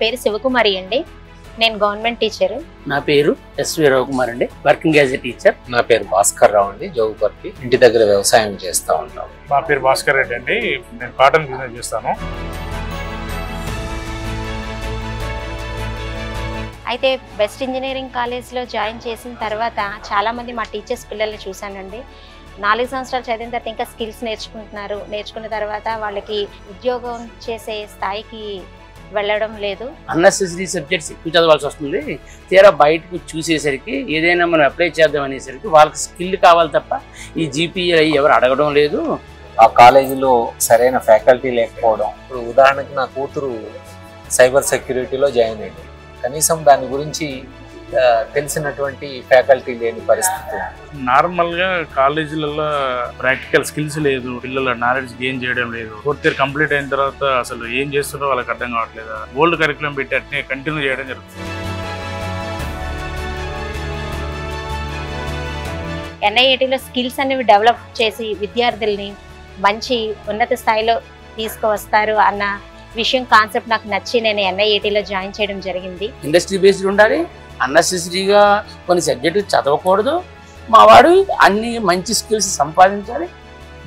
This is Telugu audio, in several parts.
పేరు శివకుమారి అండి. నేను గవర్నమెంట్ టీచర్. నా పేరు ఎస్వి రవికుమార్ అండి, వర్కింగ్ యాజ్ ఎ టీచర్. నా పేరు భాస్కర్ రావు అండి, జోగుపర్తి. ఇంటి దగ్గర వ్యవసాయం చేస్తూ ఉంటాం. నా పేరు భాస్కర్ రెడ్డి అండి, నేను కాటన్ బిజినెస్ చేస్తాను. అయితే బెస్ట్ ఇంజనీరింగ్ కాలేజ్లో జాయిన్ చేసిన తర్వాత చాలామంది మా టీచర్స్ పిల్లల్ని చూశానండి. 4 సంవత్సరాలు చదివిన తర్వాత ఇంకా స్కిల్స్ నేర్చుకుంటున్నారు. నేర్చుకున్న తర్వాత వాళ్ళకి ఉద్యోగం చేసే స్థాయికి వెళ్ళడం లేదు. అన్నెసెసరీ సబ్జెక్ట్స్ ఎక్కువ చదవాల్సి వస్తుంది. తీరా బయటకు చూసేసరికి ఏదైనా మనం అప్లై చేద్దాం అనేసరికి వాళ్ళకి స్కిల్ కావాలి తప్ప ఈ జీపీఏ ఎవరు అడగడం లేదు. ఆ కాలేజీలో సరైన ఫ్యాకల్టీ లేకపోవడం. ఇప్పుడు ఉదాహరణకి నా కూతురు సైబర్ సెక్యూరిటీలో జాయిన్ అయింది. కనీసం దాని గురించి తెలిసినటువంటి ఫ్యాకల్టీ లేని పరిస్థితి. నార్మల్గా కాలేజీలలో ప్రాక్టికల్ స్కిల్స్ లేదు, పిల్లల నాలెడ్జ్ గెయిన్ చేయడం లేదు. 4th ఇయర్ కంప్లీట్ అయిన తర్వాత అసలు ఏం చేస్తున్నారో వాళ్ళకి అర్థం కావట్లేదు. ఓల్డ్ కరికులం పెట్టి అట్నే కంటిన్యూ చేయడం జరుగుతుంది. NIETలో స్కిల్స్ అనేవి డెవలప్ చేసి విద్యార్థుల్ని మంచి ఉన్నత స్థాయిలో తీసుకువస్తారు అన్న విషయం కాన్సెప్ట్ నాకు నచ్చి నేను NIETలో జాయిన్ చేయడం జరిగింది. ఇండస్ట్రీ బేస్డ్ ఉండాలి, అన్నెసెసరీగా కొన్ని సబ్జెక్టులు చదవకూడదు. మా వాడు అన్ని మంచి స్కిల్స్ సంపాదించాలి,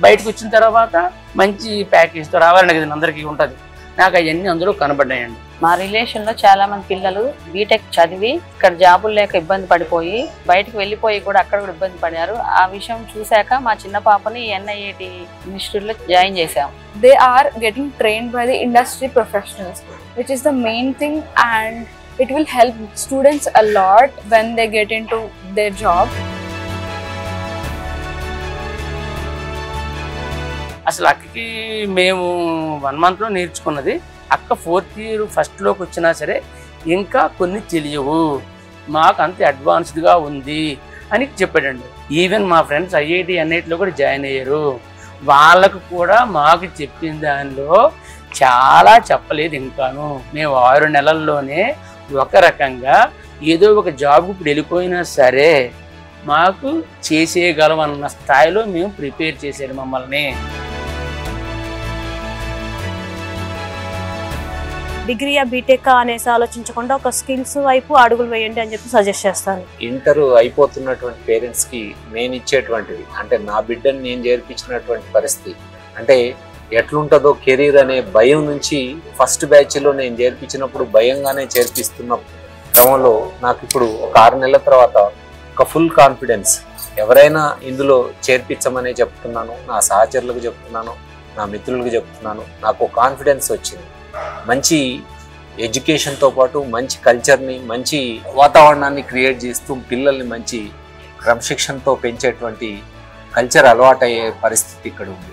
బయటకు వచ్చిన తర్వాత మంచి ప్యాకేజ్తో రావాలని కదా అందరికీ ఉంటుంది. నాకు అవన్నీ అందులో కనబడ్డాయండి. మా రిలేషన్లో చాలా మంది పిల్లలు బీటెక్ చదివి ఇక్కడ జాబులు లేక ఇబ్బంది పడిపోయి బయటకు వెళ్ళిపోయి కూడా అక్కడ కూడా ఇబ్బంది పడారు. ఆ విషయం చూశాక మా చిన్న పాపని NIET ఇన్స్టిట్యూట్లో జాయిన్ చేశాం. They are getting trained by the industry professionals, which is the main thing, and it will help students a lot when they get into their job. అసలు అక్కకి మేము 1 monthలో నేర్చుకున్నది, అక్క 4th ఇయర్ ఫస్ట్లోకి వచ్చినా సరే ఇంకా కొన్ని తెలియవు, మాకు అంత అడ్వాన్స్డ్గా ఉంది అని చెప్పాడండి. ఈవెన్ మా ఫ్రెండ్స్ IIT NIETలో కూడా జాయిన్ అయ్యారు. వాళ్ళకు కూడా మాకు చెప్పిన దానిలో చాలా చెప్పలేదు. ఇంకాను మేము 6 నెలల్లోనే ఒక రకంగా ఏదో ఒక జాబ్కి ఇప్పుడు వెళ్ళిపోయినా సరే మాకు చేసేయగలం అన్న స్థాయిలో మేము ప్రిపేర్ చేసాడు మమ్మల్ని. డిగ్రీ బీటెక్ అనేసి ఆలోచించకుండా ఒక స్కిల్స్ వైపు అడుగులు వేయండి అని చెప్పి సజెస్ట్ చేస్తాను. ఇంటర్ అయిపోతున్నటువంటి పేరెంట్స్కి నేను ఇచ్చేటువంటిది అంటే నా బిడ్డని నేను చేర్పించినటువంటి పరిస్థితి అంటే ఎట్లుంటుందో కెరీర్ అనే భయం నుంచి ఫస్ట్ బ్యాచ్లో నేను చేర్పించినప్పుడు భయంగానే చేర్పిస్తున్న క్రమంలో నాకు ఇప్పుడు ఒక 6 నెలల తర్వాత ఒక ఫుల్ కాన్ఫిడెన్స్. ఎవరైనా ఇందులో చేర్పించమనే చెప్తున్నాను, నా సహచరులకు చెప్తున్నాను, నా మిత్రులకు చెప్తున్నాను. నాకు కాన్ఫిడెన్స్ వచ్చింది. మంచి ఎడ్యుకేషన్తో పాటు మంచి కల్చర్ని, మంచి వాతావరణాన్ని క్రియేట్ చేస్తూ పిల్లల్ని మంచి క్రమశిక్షణతో పెంచేటువంటి కల్చర్ అలవాటయ్యే పరిస్థితి ఇక్కడ ఉంది.